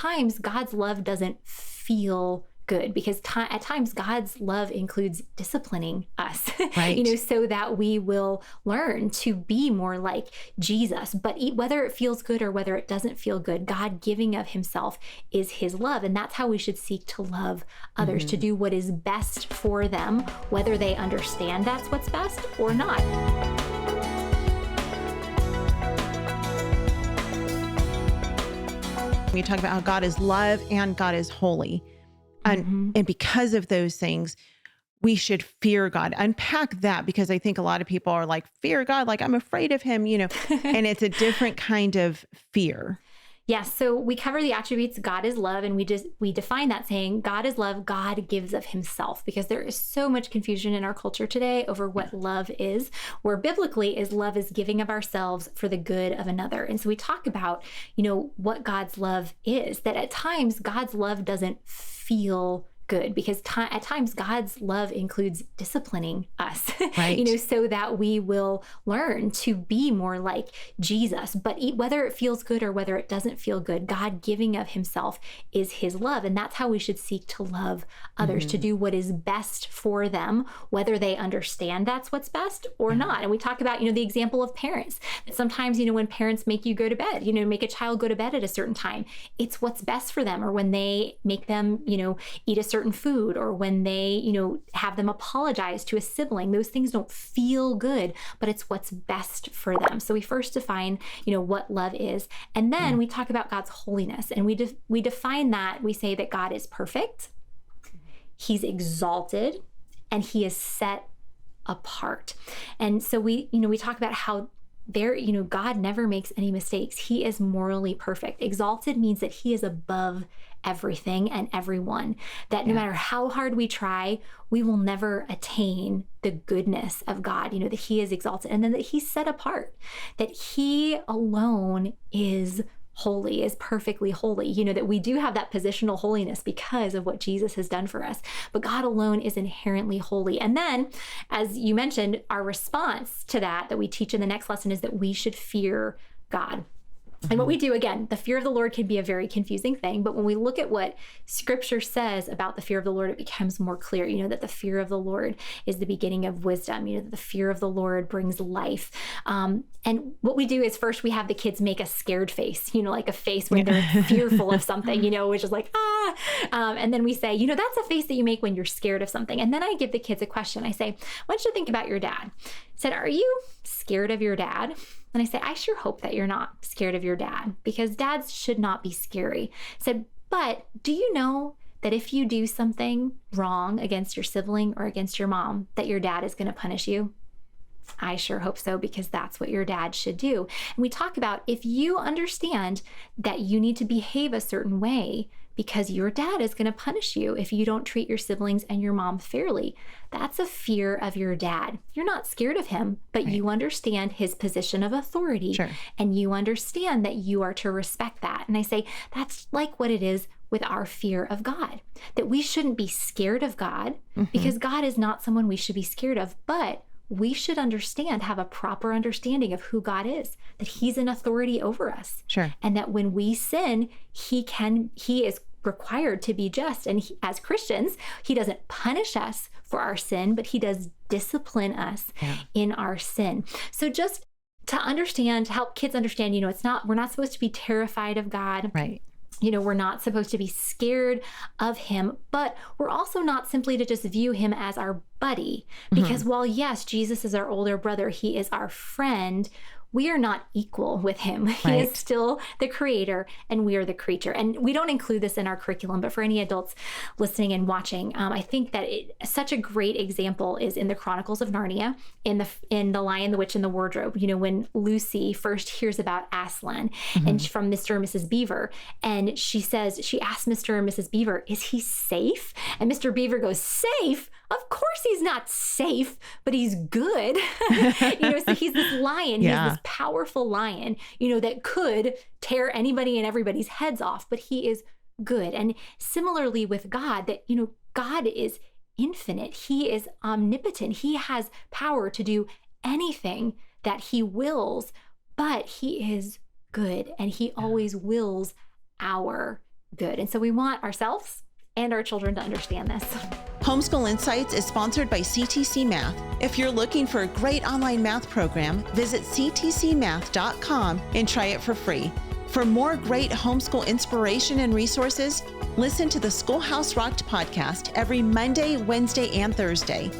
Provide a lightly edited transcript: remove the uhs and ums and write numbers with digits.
times God's love doesn't feel good, because at times God's love includes disciplining us, Right. so that we will learn to be more like Jesus. But whether it feels good or whether it doesn't feel good, God giving of himself is his love. And that's how we should seek to love others, to do what is best for them, whether they understand that's what's best or not. We talk about how God is love and God is holy. And because of those things, we should fear God. Unpack that, because I think a lot of people are like, fear God, like I'm afraid of him, and it's a different kind of fear. Yes. So we cover the attributes. God is love. And we define that saying God is love. God gives of himself, because there is so much confusion in our culture today over what love is, where biblically is love is giving of ourselves for the good of another. And so we talk about, what God's love is, that at times God's love doesn't feel good, because at times God's love includes disciplining us, Right. So that we will learn to be more like Jesus. But whether it feels good or whether it doesn't feel good, God giving of himself is his love. And that's how we should seek to love others, to do what is best for them, whether they understand that's what's best or not. And we talk about, the example of parents, that sometimes, when parents make you go to bed, make a child go to bed at a certain time, it's what's best for them. Or when they make them, eat a certain food, or when they, have them apologize to a sibling, those things don't feel good, but it's what's best for them. So we first define, what love is. And then we talk about God's holiness, and we define that. We say that God is perfect, he's exalted, and he is set apart. And so we talk about how God never makes any mistakes. He is morally perfect. Exalted means that he is above everything and everyone, that no matter how hard we try, we will never attain the goodness of God, that he is exalted, and then that he's set apart, that he alone is holy, is perfectly holy, that we do have that positional holiness because of what Jesus has done for us, but God alone is inherently holy. And then, as you mentioned, our response to that we teach in the next lesson is that we should fear God. And what we do, again, the fear of the Lord can be a very confusing thing, but when we look at what Scripture says about the fear of the Lord, it becomes more clear, that the fear of the Lord is the beginning of wisdom, that the fear of the Lord brings life. And what we do is first we have the kids make a scared face, like a face when they're fearful of something, which is like, ah. And then we say, that's a face that you make when you're scared of something. And then I give the kids a question. I say, I want you to think about your dad. I said, are you scared of your dad? And I say, I sure hope that you're not scared of your dad, because dads should not be scary. I said, but do you know that if you do something wrong against your sibling or against your mom, that your dad is going to punish you? I sure hope so, because that's what your dad should do. And we talk about, if you understand that you need to behave a certain way because your dad is going to punish you if you don't treat your siblings and your mom fairly, that's a fear of your dad. You're not scared of him, but you understand his position of authority. Sure. And you understand that you are to respect that. And I say, that's like what it is with our fear of God, that we shouldn't be scared of God, because God is not someone we should be scared of, but we should have a proper understanding of who God is, that he's an authority over us. Sure. And that when we sin, he is required to be just. And as Christians, he doesn't punish us for our sin, but he does discipline us in our sin. So just to understand, to help kids understand, we're not supposed to be terrified of God. Right. We're not supposed to be scared of him, but we're also not simply to just view him as our buddy, because while yes, Jesus is our older brother, he is our friend, we are not equal with him. He is still the creator and we are the creature. And we don't include this in our curriculum, but for any adults listening and watching, I think that such a great example is in the Chronicles of Narnia, in the Lion, the Witch, and the Wardrobe. When Lucy first hears about Aslan and from Mr. and Mrs. Beaver, and she asks Mr. and Mrs. Beaver, is he safe? And Mr. Beaver goes, safe? Of course he's not safe, but he's good. So he's this lion. He's this powerful lion, that could tear anybody and everybody's heads off, but he is good. And similarly with God, that, God is infinite. He is omnipotent. He has power to do anything that he wills, but he is good, and he always wills our good. And so we want ourselves and our children to understand this. Homeschool Insights is sponsored by CTC Math. If you're looking for a great online math program, visit ctcmath.com and try it for free. For more great homeschool inspiration and resources, listen to the Schoolhouse Rocked podcast every Monday, Wednesday, and Thursday.